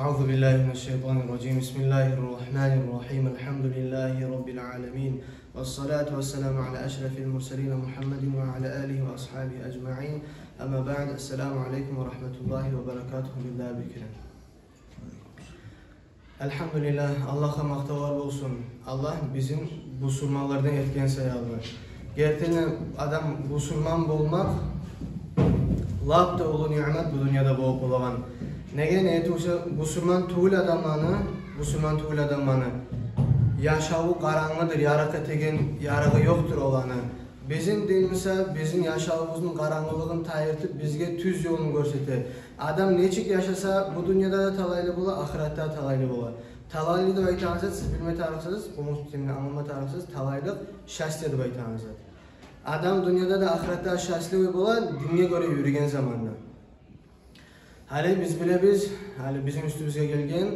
أعوذ بالله من الشيطان الرجيم بسم الله الرحمن الرحيم الحمد لله رب العالمين والصلاة والسلام على أشرف المرسلين محمد وعلى آله وأصحابه أجمعين أما بعد السلام عليكم ورحمة الله وبركاته بالله بكرم Elhamdülillah Allah'a maktavar olsun. Allah bizim busurmalardan etken sayalım. Gerçekten adam busurman olmak lap da olu nimet bu dünyada boğup olan. Nege ne olsa busurman tuğul adamını yaşavu karanlıdır, yaraka tegen yaraka yoktur olanı. Bizim dinimizde bizim yaşavımızın karanlığını tayırtıp bizge tüz yolunu gösterdi. Adam neçik yaşasa bu dünyada da talaylı bola, ahirette de talaylı bola. Talaylı da baytanızda siz bilme tarıksınız, umut dinle anlama tarıksınız, talaylık şahsiyet de baytanızda. Adam dünyada da ahirette şahsiyet bola, dinle göre yürüyen zamanla. Hali biz bizim üstümüze gelgen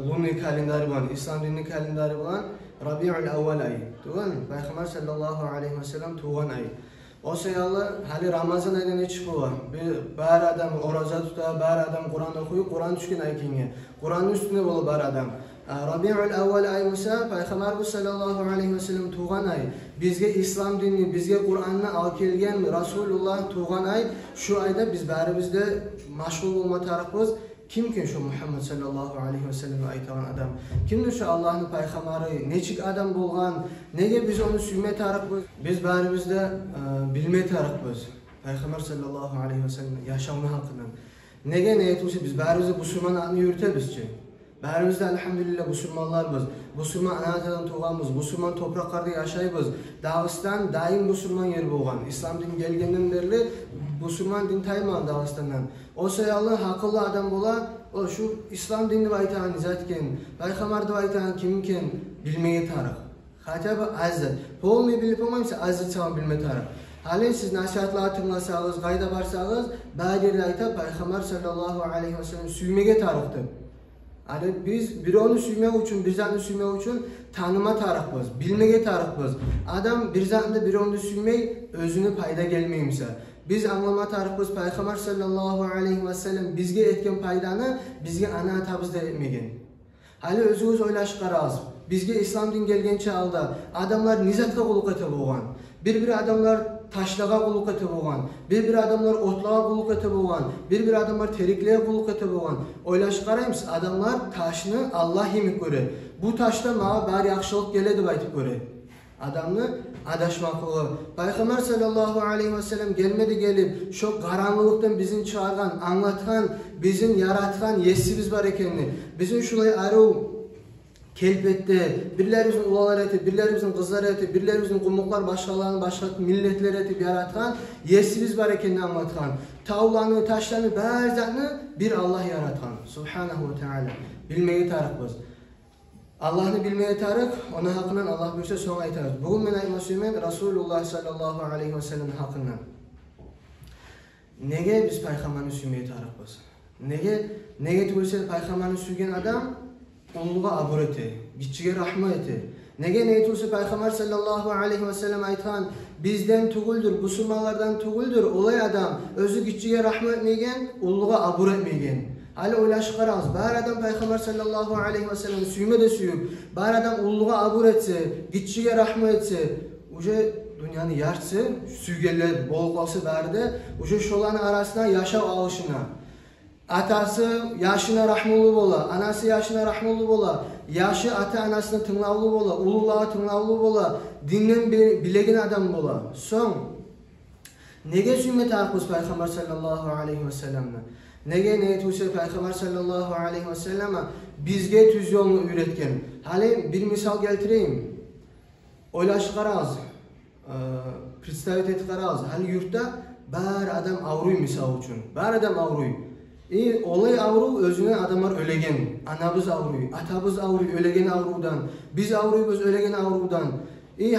Luni kalenderi olan, İslam dini kalenderi olan Rabi'ül Evvel ayı. Tuğan, Peygamber sallallahu aleyhi ve sellem tuğan ayı. O sayılı hali Ramazan ayında ne çıkıyor? Bir adam oruca tutar, bir adam Kur'an okuyor, Kur'an düşkün ay kinge. Kur'an'ın üstünde olur bir adam. Rabi'ül Evvel ayı ise Peygamber sallallahu aleyhi ve sellem tuğan ayı. Bizge İslam dinini, bizge Kur'an'ı al kelgen Resulullah tuğan ay. Şu ayda biz bärimizde maşgul olma tarafımız. Kimken şu Muhammed sallallahu aleyhi ve sellem'e aytagan adam? Kimdir şu Allah'ın peygamberi? Neçik adam bolgan? Nege biz onu süyme tarafımız? Biz bärimizde bilme tarafımız. Peygamber sallallahu aleyhi ve sellem yaşamı hakkında. Nege ne etmişse biz bärimizde Müslüman adını yürütebizçi. Bärimizde elhamdülillah Müslümanlarız. Müslüman anatadan tuğanmız, Müslüman topraklarda yaşayız. Dağıstan daim Müslüman yeri bolgan. İslam dini gelgenden beri Müslüman din taymagan Dağıstandan. O sayalı akıllı adam bola, o şu İslam dinini baytagan zatken, Peygamberdi baytagan kimken bilmeye tarık. Hatta azzat. Polni bilip olmaysa azzat çağın bilme tarık. Halen siz nasihatla tınlasanız, qayda barsanız, bäri ayta Peygamber sallallahu aleyhi ve sellem süymege tarıktı. Yani biz bir onu suymak için, bir zatını suymak için tanıma tarafımız, bilmege tarafımız. Adam bir zatında bir onu suymay, özünü payda gelmeyimse. Biz anlama tarafımız Peygamber sallallahu aleyhi ve sellem bizge etken paydаны bizge ana atabızda etmegen. Hali özünüz oylaş qaraz. Bizge İslam din gelgen çağda adamlar nizatga qulluq ete bolgan. Bir adamlar taşlağa qulluq ete bolgan. Bir adamlar otlağa qulluq ete bolgan. Bir adamlar terikliğe qulluq ete bolgan. Oylaş qaraymiz adamlar taşını Allah yemek göre. Bu taşta mağa bari yaxşılık geledi deb aytып göre. Adamını adaşmaklığı. Peygamber sallallahu aleyhi ve sellem gelmedi gelip şu karanlıktan bizim çağırgan, anlatgan, bizim yaratgan yesimiz var ekenini. Bizim şulay arı kelpette, birlerimizin ulalar eti, birlerimizin kızlar eti, birlerimizin kumuklar başkalarının başka milletler eti yaratgan yesimiz var ekenini anlatgan. Tavlanı, taşlarını, berzatını bir Allah yaratgan. Subhanahu ve Teala. Bilmeyi tarıkız. Allah'ını bilmeye tarık, ona hakkından Allah buyursa sonra aytarız. Bugün ben aytmasıyım Resulullah sallallahu aleyhi ve sellem hakkından. Nege biz Peygamber'ini süymeye tarıkız? Nege tübülse Peygamber'ini suygen adam onluğa abur eti, gitçige rahmet eti. Nege ne tübülse Peygamber sallallahu aleyhi ve sellem aytan bizden tuğuldür, Müslümanlardan tuğuldür. Olay adam özü gitçige rahmet etmeygen, onluğa abur etmeygen. Hali oylaş qaraz. Bär adam Peygamber sallallahu aleyhi ve sellem süyme de süyüp, bär adam ulluğa abur etse, gitçige rahmet etse, uje dünyanı yartsı, süygeller bolqası bärde, uje şolanın arasına yaşa alışına. Atası yaşına rahmulu bola, anası yaşına rahmulu bola, yaşı ata anasına tınlavlı bola, ululağa tınlavlı bola, dinlen bilegen adam bola. Son, nege süyme tarıqız Peygamber sallallahu aleyhi ve sellem'le? Nege ne etmişse Peygamber sallallahu aleyhi ve sellem bizge tüz yolunu üretken. Hali bir misal geltireyim. Oylaş qaraz, представить et qaraz. Hali yurtta bär adam avruy misal üçün. Bär adam avruy. Olay avru özüne adamlar ölegen. Anabız avruy, atabız avruy, ölegen avrudan. Biz avruyuz, ölegen avrudan.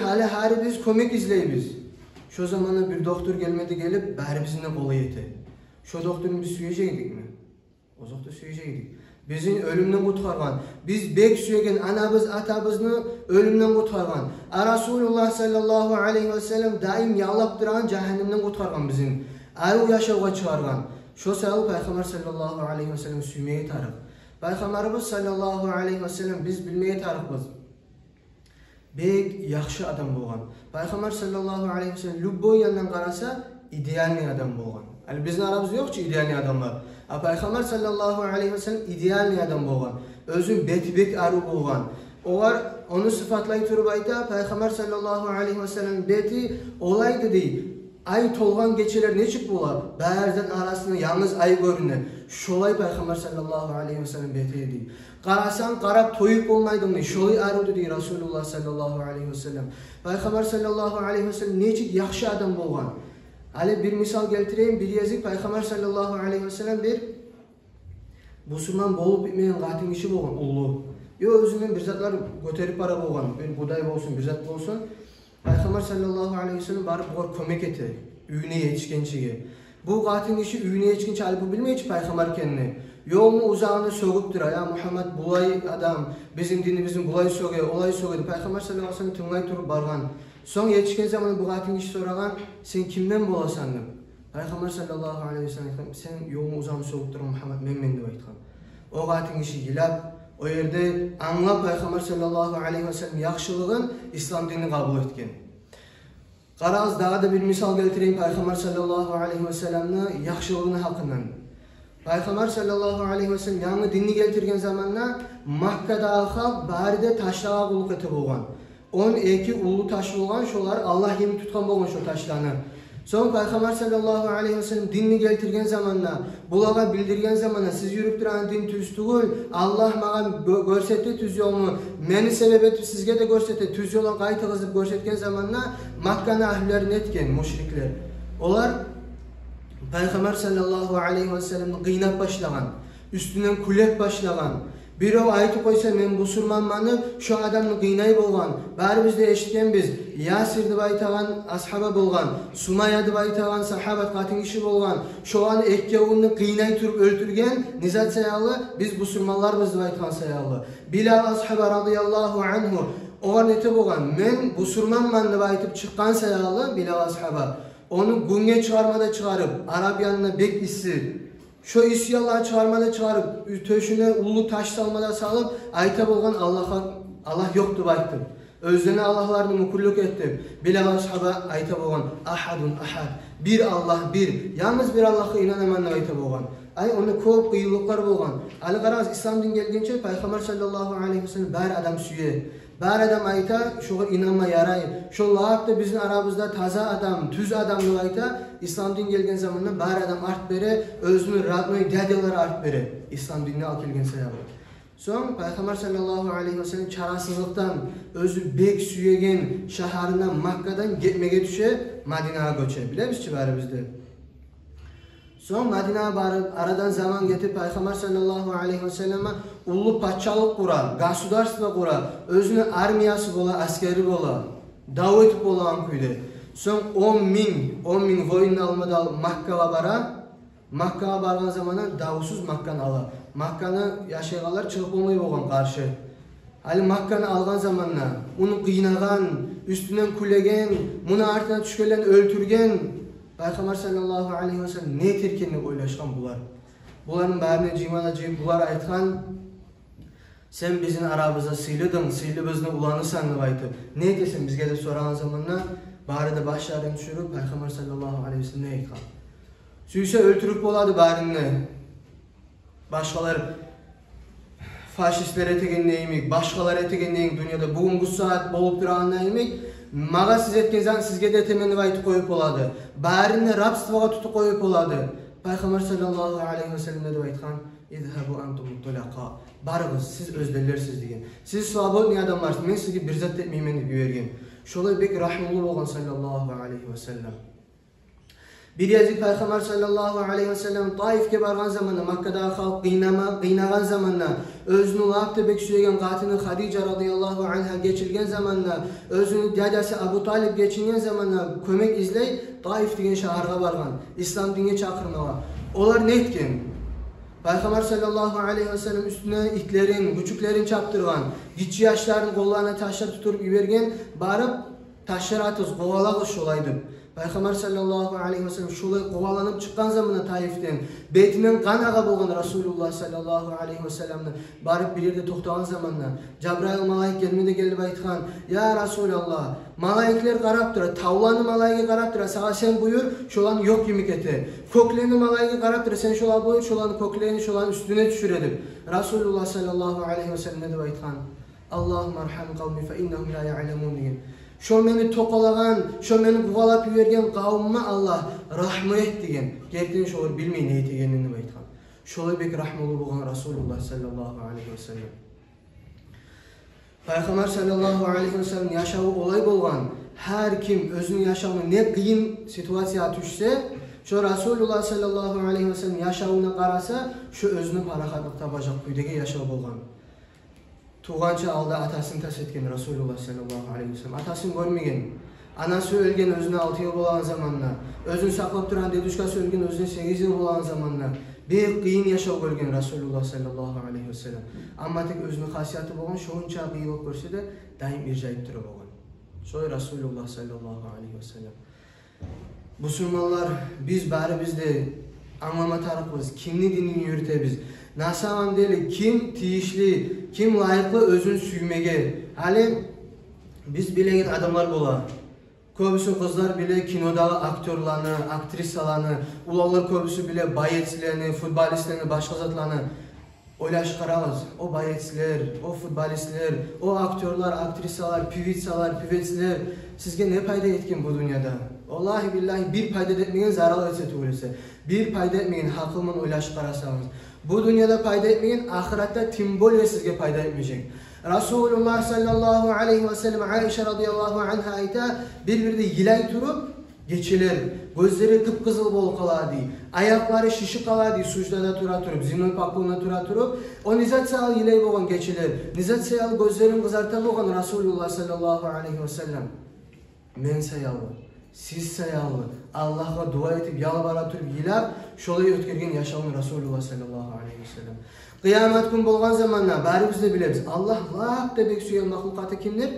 Hali her biz komik izleybiz. Şu zamanı bir doktor gelmedi gelip bär bizimle kolay eti. Şu doktorun biz süyecektik mi? O zaman süyecektik. Bizim ölümden kurtargan. Biz bek süyegen anabız atabızını ölümden kurtargan. Resulullah sallallahu aleyhi ve sellem daim yağlap duran cehennemden kurtargan bizim. Ayu yaşavga çıkargan. Şo sayalı Peygamber sallallahu aleyhi ve sellem süymeye tarık. Peygamberimiz sallallahu aleyhi ve sellem biz bilmeye tarıkız. Bek yaxşı adam bolgan. Peygamber sallallahu aleyhi ve sellem lübboy yandan qarasa idealni adam bolgan. Yani bizim aramızda yok ki idealni adamlar. Peygamber sallallahu aleyhi ve sellem idealni adam bolgan. Özün beti arı bolgan. Olar onu sıfatlayıp turup ayta Peygamber sallallahu aleyhi ve sellem beti olaydı değil. Ay tolgan geçeler neçik bola? Bərdən arasında yalnız ay görünür. Şolay Peygamber sallallahu aleyhi ve sellem beti değil. Qarasan qarab toyup olmaydı mı? Şolay arıdı değil Resulullah sallallahu aleyhi ve sellem. Peygamber sallallahu aleyhi ve sellem neçik yaxşı adam bolgan. Ali bir misal keltireyim. Bir yazık Peygamber sallallahu aleyhi ve sellem bir Müslüman bolup bitmeyen qatin kişi bolgan, ulu. Yo özünün bir zatlar göterip para bolgan, bir buday bolsun, bir zat bolsun. Peygamber sallallahu aleyhi ve sellem barıp bu kömek etti. Üyüne yetişkençiye. Bu qatin kişi üyüne yetişkençi alıp bilmeyi hiç Peygamber kendini. Yolunu uzağını soğuptur. Ya Muhammed bulay adam, bizim dinimizin bulay soğuyor, olay soğuyor. Peygamber sallallahu aleyhi ve sellem tınlay turup bargan. Son yetişken zamanı bu qatin kişi soragan, sen kimden bolasan? Peygamber sallallahu aleyhi ve sellem sen yolunu uzağını soğuptur Muhammed men de aytkan. O qatin kişi yilap, o yerde anlap Peygamber sallallahu aleyhi ve sellem yaxşılığın İslam dinini kabul etken. Qaraz daha da bir misal keltireyim Peygamber sallallahu aleyhi ve sellem'nin yaxşılığının hakkından. Peygamber sallallahu aleyhi ve sellem yanı dinini keltirgen zamanla Makka'da halk baride taşlağa kulluk eti bolgan. 12 ulu taş bolgan, şolar Allah yemi tutkan bolgan şu taşlarını. Son Peygamber sallallahu aleyhi ve sellem dinini keltirgen zamanla, bulağa bildirgen zamanla siz yürüp duran din tüz tugul, Allah mağa görsetti tüz yolunu, meni sebep etip sizge de görsetti tüz yolun qayta kızıp görsetken zamanla Makka'nın ahlilerini etken müşrikler. Olar Peygamber sallallahu aleyhi ve sellem'in kıynap başlagan, üstünden kulep başlagan. Biri aytı koysa men busurmanmanı şu adamın kıynayı bolgan. Bari bizde eşitken biz Yasir baytagan ashaba bolgan, Sumaya baytagan sahabat qatin kişi bolgan. Şu an ekkevunu kıynay turup öldürgen nizat sayalı biz busurmanlar biz baytagan sayalı. Bilal ashaba radıyallahu anhu oğan eti bolgan. Men busurmanman deb aytıp çıkkan sayalı Bilal ashaba. Onu günge çıkarmada çıkarıp Arap yanına bek issi. Şu isyalar çıkarmada çıkarıp töşüne ulu taş salmada salıp ayta bolgan Allah yoktu baytım. Özlerine Allah'larını mukulluk ettim. Bilal ashaba ayta bolgan ahadun ahad. Bir Allah bir. Yalnız bir Allah'a inanamanla ayta bolgan. Ay onu köp kıyılıklar bolgan. Ali qaraz İslam din gelgençe Peygamber sallallahu aleyhi ve sellem bari adam süye. Bari adam ayta şoğa inanma yarayı. Şo lağıpta bizim aramızda taza adam, tüz adamlı ayta İslam din gelgen zamanla bari adam art bere, özünü radnoyu dedeleri art bere. İslam dinine al kelgen sayabı. Son Peygamber sallallahu aleyhi ve sellem çarasızlıktan özü bek süyegen şaharından Makka'dan gitmege düşe Madine'ye göçe. Bilemizçi bari bizde. Son Madine'ye barıp aradan zaman getirip Peygamber sallallahu aleyhi ve selleme ulu paçalık kura, gasudarstva kura, özünün armiyası bola, askeri bola, davet bola ankuydu. Son 10 min voyun almadı Makka'ya bara, Makka'ya bargan zamanı davusuz Makka'nı ala. Makka'nı yaşayanlar çıkıp olmayı boğan karşı. Ali Makka'nı algan zamanla, onu kıynagan, üstünden kulegen, bunu artına düşkelen öldürgen, Peygamber sallallahu aleyhi ve sellem ne terkenini oylaşkan bular. Buların bärine cimana cim bular aytkan, sen bizim aramızda sıylıdın, sıylı bizne ulanırsan deb aytıp. Ne desen bizge de soran zamanla, bari de başlarını düşürüp Peygamber sallallahu aleyhi ve sellem ne aytkan. Süyse öldürüp boladı bärini. Başkalar faşistler etegen neymek, başkalar etegen neymek dünyada bugün bu saat bolup duran neymek. Mağa siz etken zaman sizge de temenni aytıp koyup oladı. Bärini rabstvaga tutup koyup oladı. Peygamber sallallahu aleyhi ve sellem de aytkan, "İzhabu antum mutlaqa." Barıgız, siz özdellersiz degen. Siz swobodniy adamlarsınız. Men sizge bir zat etmeymen deb bergen. Şolay bek rahimullah bolgan sallallahu aleyhi ve sellem. Bir yazık Peygamber sallallahu aleyhi ve sellem Taif'e bargan zamanında Makka'da halk kıynagan zamanında özünü lağıpta bek süyegen katını Hadice radıyallahu anha geçirgen zamanında özünü dedesi Abu Talib geçirgen zamanında kömek izley Taif degen şaharga bargan İslam dinine çakırmaga. Olar ne etken? Peygamber sallallahu aleyhi ve sellem üstüne itlerin, küçüklerin çaptırgan, gitçi yaşların kollarına taşlar tuturup ibergen barıp taşlar atız, kovalağız şolaydı. Peygamber sallallahu aleyhi ve sellem şolay kovalanıp çıkan zamanı Taif'ten beytinden kan ağa bolgan Resulullah sallallahu aleyhi ve sellem'den barıp bir yerde toxtagan zamanla Cebrail malayik gelmede gelip aytkan: "Ya Resulallah, malayikler qarap tura, tavlanı malayiki qarap tura, sağa sen buyur, şolanı yok yemek ete. Kokleni malayiki qarap tura, sen şola buyur, şolanı kokleni şolanın üstüne düşüredir." Resulullah sallallahu aleyhi ve sellem ne de aytkan: "Allahümme arham kavmi fe innehum la ya'lemun." degan. Şo meni toqalagan, şo meni buğalap yubergen kavmıma Allah rahmet et degan. Gerçekten şolar bilmeyin ne etegenini aytkan. Şolay bek rahmolu bolgan Resulullah sallallahu aleyhi ve sellem. Peygamber sallallahu aleyhi ve sellem yaşağı olay bolgan. Her kim özünün yaşamına ne kıyın situasiya düşse, şu Resulullah sallallahu aleyhi ve sellem yaşamına qarasa, şu özünü paraxatlık tapacak büydege yaşağı bolgan. Tuğança aldı atasını tas etken Resulullah sallallahu aleyhi ve sellem. Atasını görmegen. Anası ölgen özüne 6 yıl bolan zamanla. Özünü saklap duran deduşkası ölgen özüne 8 yıl bolan zamanla. Bir kıyın yaşağı görgen Resulullah sallallahu aleyhi ve sellem. Amma tek özünün hasiyatı bolan, şoğunça kıyı bok görse de daim irjayip duru bolan. Şoy Resulullah sallallahu aleyhi ve sellem. Müslümanlar biz bari bizde anlama tarafız. Kimni dinini yürütebiz. Nasaman deli kim tiyişli, kim layıklı özün süymege. Hali biz bilegen adamlar bola. Köbüsü kızlar bile kinoda aktörlarını, aktrisalarını, ulanlar köbüsü bile bayetçilerini, futbolistlerini, başka zatlarını oylaş qarağız. O bayetçiler, o futbolistler, o aktörler, aktrisalar, pivitsalar, sizge ne payda etkin bu dünyada? Vallahi billahi bir payda etmeyen zarar etse tuğulese. Bir payda etmeyen hakkımın oylaş qarasanız. Bu dünyada payda etmeyen ahirette timbol sizge payda etmeyecek. Resulullah sallallahu aleyhi ve sellem Aişe radıyallahu anha ayta bir de yilay turup geçilir. Gözleri kıpkızıl bol kaladı. Ayakları şişik kaladı. Sucdada tura turup, zinol pakuluna tura turup. O nizat sayal yilay boğan geçilir. Nizat sayal gözlerin kızartan boğan Resulullah sallallahu aleyhi ve sellem. Men sayalı, siz sayalı. Allah'a dua etip yalvara turup yilap şolay ötkürgen yaşamın Resulullah sallallahu aleyhi ve sellem. Kıyamet gün bolgan zamanla bari biz de biliriz. Allah lak debek süyen mahlukatı kimdir?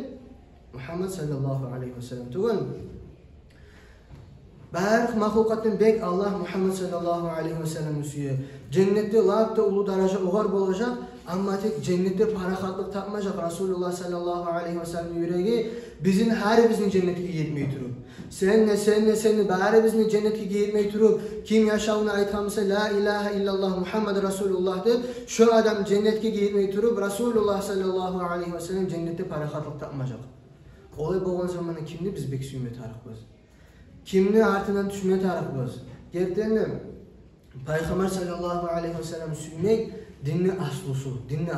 Muhammed sallallahu aleyhi ve sellem. Tuğun. Bari mahlukatın bek Allah Muhammed sallallahu aleyhi ve sellem süye. Cennette lak da ulu daraja oğar bolacak. Ama tek cennette paraxatlık tapmayacak Resulullah sallallahu aleyhi ve sellem yüreği bizim her bizim cennetki yetmeyi turup. Senle bari bizim cennetki yetmeyi turup. Kim yaşamını aytamsa la ilahe illallah Muhammed Resulullah de şu adam cennetki yetmeyi turup Resulullah sallallahu aleyhi ve sellem cennette paraxatlık tapmayacak. Olay bolgan zamanı kimdi biz bek süyme tarıqbız. Kimni artıdan düşme tarıqbız. Gerçekten Peygamber sallallahu aleyhi ve sellem suymek dinni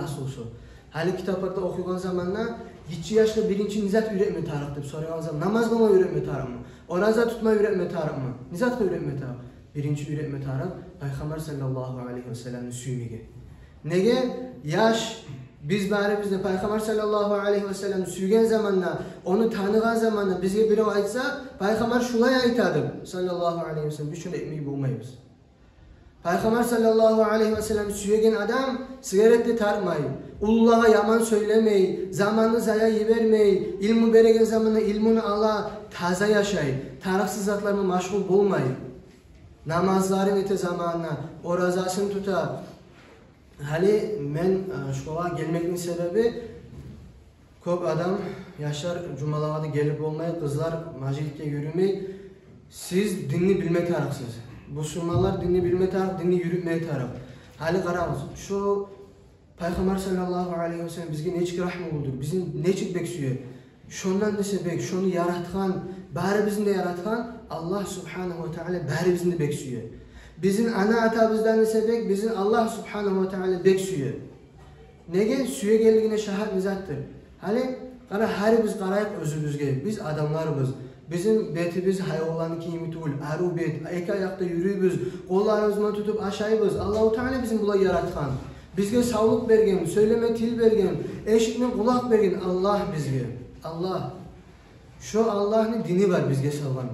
aslusu. Hali kitaplarda okuyan zamanla 2 yaşta birinci nizat üretme tarık deb soragan zaman namaz kılma üretme tarık mı? Oraza tutma üretme tarık mı? Nizat üretme tarık. Birinci üretme tarık Peygamber sallallahu aleyhi ve sellem'in süymege. Nege? Yaş biz bari bizde Peygamber sallallahu aleyhi ve sellem suygen zamanla onu tanıgan zamanla bizge biri aytsa Peygamber şulay aytadı sallallahu aleyhi ve sellem biz şunu etmeyi bulmayız. Peygamber sallallahu aleyhi ve sellem süyegen adam sigaretli tartmayı, uluğa yaman söylemeyi, zamanını zaya yivermeyi, ilmi beregen zamanında ilmini Allah taza yaşayı, tarıksız zatlarına maşgul bulmayı, namazların ete zamanına, o razasını tuta. Hali men şkola gelmekin sebebi köp adam yaşlar cumalara gelip olmayı, kızlar macitke yürümeyi, siz dinni bilme tarıksız. Müslümanlar dinni bilme taraf, dinni yürütmeye taraf. Hali qarağız. Şu Peygamber sallallahu aleyhi ve sellem bizge neçik rahmet oldu. Bizim neçik bek süye. Şondan dese bek, şonu yaratkan, bari bizim de yaratkan Allah subhanahu ve teala bari bizim de bek süye. Bizim ana atabızdan dese bek, bizim Allah subhanahu ve teala bek süye. Nege süye geldiğine şahit nizattır. Hali qara her biz qarayıp özümüzge. Biz adamlarız. Bizim betimiz hayvanların kimi tuğul, aru bet, iki ayakta yürüyübüz, kollarımızdan tutup aşağıyız. Allah-u Teala bizim bula yaratkan. Bizge sağlık bergen, söyleme til bergen, eşitme kulak bergen Allah bizge. Allah. Şu Allah'ın dini var bizge salgan.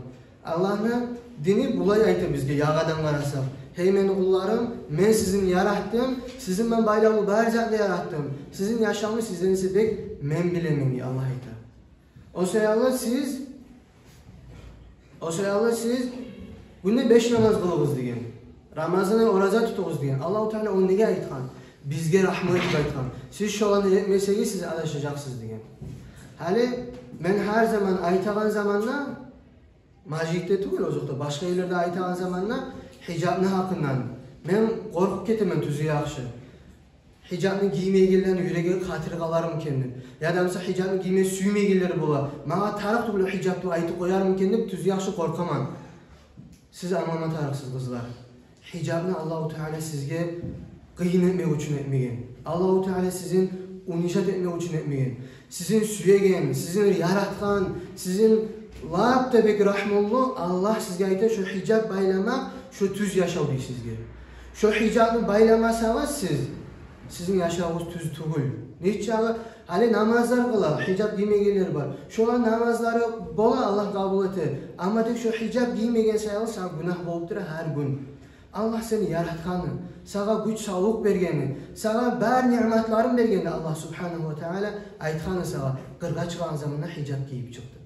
Allah'ın dini bulay ayta bizge yağadan qarasam. Hey meni kullarım, men sizin yarattım, sizin ben bayramı barcakla yarattım. Sizin yaşamı sizden ise bek men bilemin Allah ayta. O seyalı siz O sayalda siz günde 5 namaz kılığız degen. Ramazan'ı oraza tutuguz degen. Allah-u Teala onu nege aytkan? Bizge rahmet aytkan. Siz şolanı etmesegi siz adaşacaksınız degen. Hali ben her zaman aytagan zamanla majikte tugul ozukta başka yerlerde aytagan zamanla hicabını hakkından men korkup ketemen tüzü yaxşı. Hicabını giymeye geleni yüreğe hatırı kalarım kendim. Ya da mesela hicabını giymeye süymeye gelir bola. Bana tarık tugul hicabı aytı koyarım kendim tüzü yaxşı korkamam. Siz amama tarıksız kızlar. Hicabını Allah-u Teala sizge kıyın etmek için etmegen. Allah-u Teala sizin unişat etmek için etmegen. Sizin süyegen, sizin yaratkan, sizin lab tebek rahmullu Allah sizge ayta şu hicab baylamak, şu tüz yaşav deyik sizge. Şu hicabını baylamasanız sizin yaşavınız tüz tugul. Neçağı hali namazlar kılar, hicab giymegenler var. Şolar namazları bola Allah kabul eter. Ama tek şu hicab giymegen sayılır, sana günah boluptur her gün. Allah seni yaratkanı, sana güç sağlık bergeni, sana bär nimetlerin bergeni Allah subhanahu ve teala aytkanı sana qırğa çıkan zamanında hicab giyip çıktı.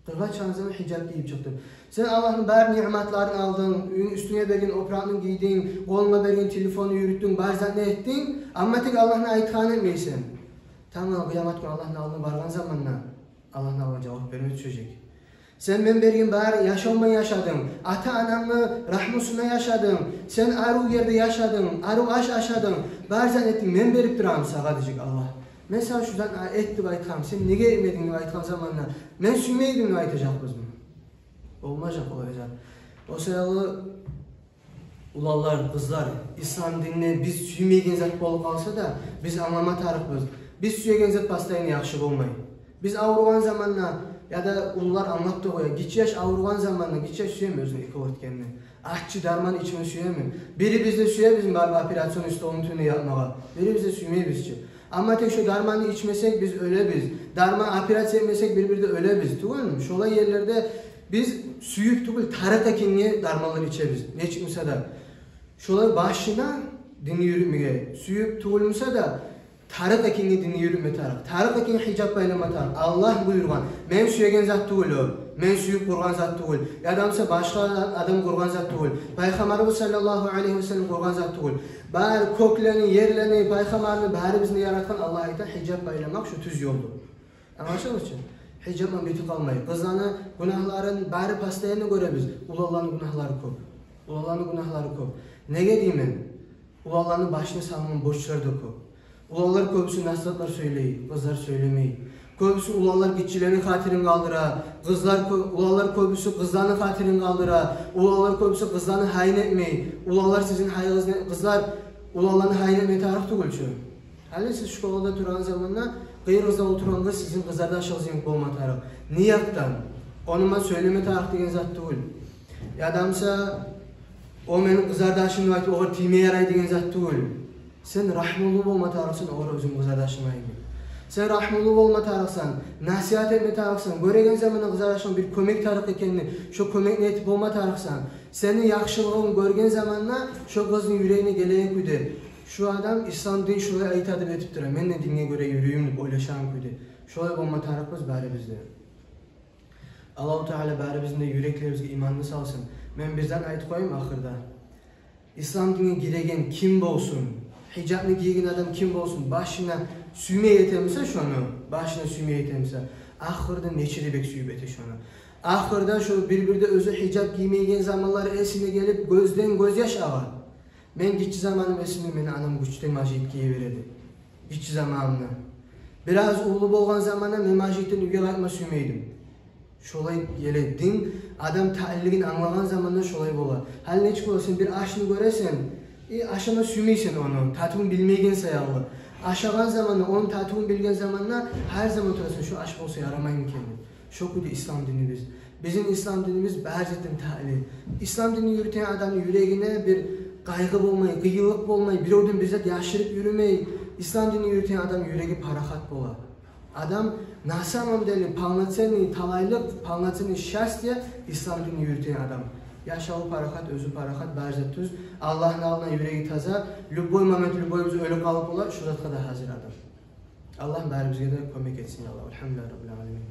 Qırğa çıkan zamanında hicab giyip çıktı. Sen Allah'ın bär nimetlerini aldın, üstüne bergen oprağını giydin, koluna bergen telefonu yürüttün, barzan ne ettin, ama tek Allah'ın aytkanı etmeysen. Tamam, kıyamet günü Allah'ın aldığını bargan zamanında Allah'ın aldığına cevap vermeye düşecek. Sen ben bergin bari yaşamma yaşadın, ata anamı rahmusuna yaşadın, sen aru yerde yaşadın, aru aş yaşadın, barzan ettin, ben berip duram sağa diyecek Allah. Ben sana şuradan etti baytkam, sen nege etmedin baytkan zamanla, ben süymeydim baytacak kızım. Olmayacak olacak. O sırada ulallar, kızlar, İslam dinine biz süymeygen zat bol kalsa da biz amama tarıkız. Biz süyegen zat pastayını yaxşı olmayı. Biz avrugan zamanla ya da onlar anlattı koya. Giç yaş avrugan zamanla giç yaş süyemiyorsun iki vakit kendine. Ahçı darman içme süyemiyor. Biri bizde süye bizim bari operasyon üstü onun tüne yapmağa. Biri bizde süymeye bizce. Ama tek şu darmanı içmesek biz öyle biz. Darman operasyon etmesek birbirde öyle biz. Tuğun mu? Şolay yerlerde biz süyüp tuğul tarık ekinliğe darmanları içeriz. Ne çıkmışsa da. Şolay başına dini yürütmeye. Süyüp tuğulmuşsa da tarık ekinliğe dini yürütme tarık. Tarık ekin hicab baylama tarık. Allah buyurgan. Men süyegen zat tuğulu. Men süyüp kurgan zat tuğul. Adamsa başka adam kurgan zat tuğul. Peygamberimiz sallallahu aleyhi ve sellem kurgan zat tuğul. Bari köklerini, yerlerini, peygamberini bari bizni yaratkan Allah ayta hicab baylamak şu tüz yoldu. Anlaşılır için. Hicabdan biti kalmayı. Kızlarını günahların bari pastayını göre biz. Ulalların günahları köp. Ulalların günahları köp. Nege deymen? Ulalların başına salman borçları da köp. Ulallar köpüsü nasihatlar söyleyi, kızlar söylemeyi. Köpüsü ulallar gitçilerin hatirini kaldıra. Ulallar köpüsü kızlarının hatirini kaldıra. Ulallar köpüsü kızlarını hayn etmeyi. Ulallar sizin hayınız kızlar ulallarını hayn etmeyi tarih tugulçu. Hali siz şkolada duran zamanla kıyırızda oturan kız sizin kızlardan şahsiyen olma tarih. Niyattan. Onunla söyleme tarih degen zat tugul. Adamsa o menin kızardaşım var ki oğur tiyme yaray degen zat tugul. Sen rahmullu olma tarihsin oğur özüm kızardaşım var ki. Sen rahmullu olma tarihsan, nasihat etme tarihsan, göregen zamanla kızardaşım bir kömek tarih ekenini, şu kömek niyetip olma tarihsan, senin yaxşılığın görgen zamanla şu kızın yüreğine geleyek güde. Şu adam İslam din şöyle ayet adıp etip durar. Men de dinine göre yürüyümlük, oylaşan güde. Şöyle olma tarihimiz bari bizde. Allah-u Teala bari bizim de yüreklerimizde imanını salsın. Ben bizden ayet koyayım ahırda. İslam dinine giregen kim olsun? Hicabını giygen adam kim olsun? Başına süymeye yetemse şunu, başına süymeye yetemse, ahırda neçeli bek süyüp ete şunu. Ahırda şu birbirde özü hicab giymeygen zamanları esine gelip gözden göz yaş ağa. Men gitçi zamanım esinde meni anam güçten majit giyiveredi. Gitçi zamanımda. Biraz uğulu bolgan zamanda men majitten üge qaytma süymeydim. Şolay gele din adam tailligin anlagan zamanda şolay bolar. Hal neçik olsun bir aşını göresen, aşama süymeysen onu, tatun bilmeygen sayallı. Aşagan zamanla, onun tatun bilgen zamanla her zaman oturasın şu aşk olsa yaramayın kendini. Şokudu İslam dinimiz. Bizim İslam dinimiz bərzetten taili. İslam dinini yürüten adamın yüreğine bir kaygı olmayı, kıyılık olmayı, bir odun bizzat yaşırıp yürümeyi. İslam dinini yürüten adam yüreği parahat bola. Adam nasamam deli, palnatseni, talaylık, palnatseni şers diye İslam dinini yürüten adam. Yaşağı parahat, özü parahat, bərzet tüz. Allah'ın alına yüreği taza, lübboy moment lübboyumuz ölü kalıp olar, şuratka da hazır adam. Allah bari bizge de kömek etsin Allah. Elhamdülillah Rabbil Alemin.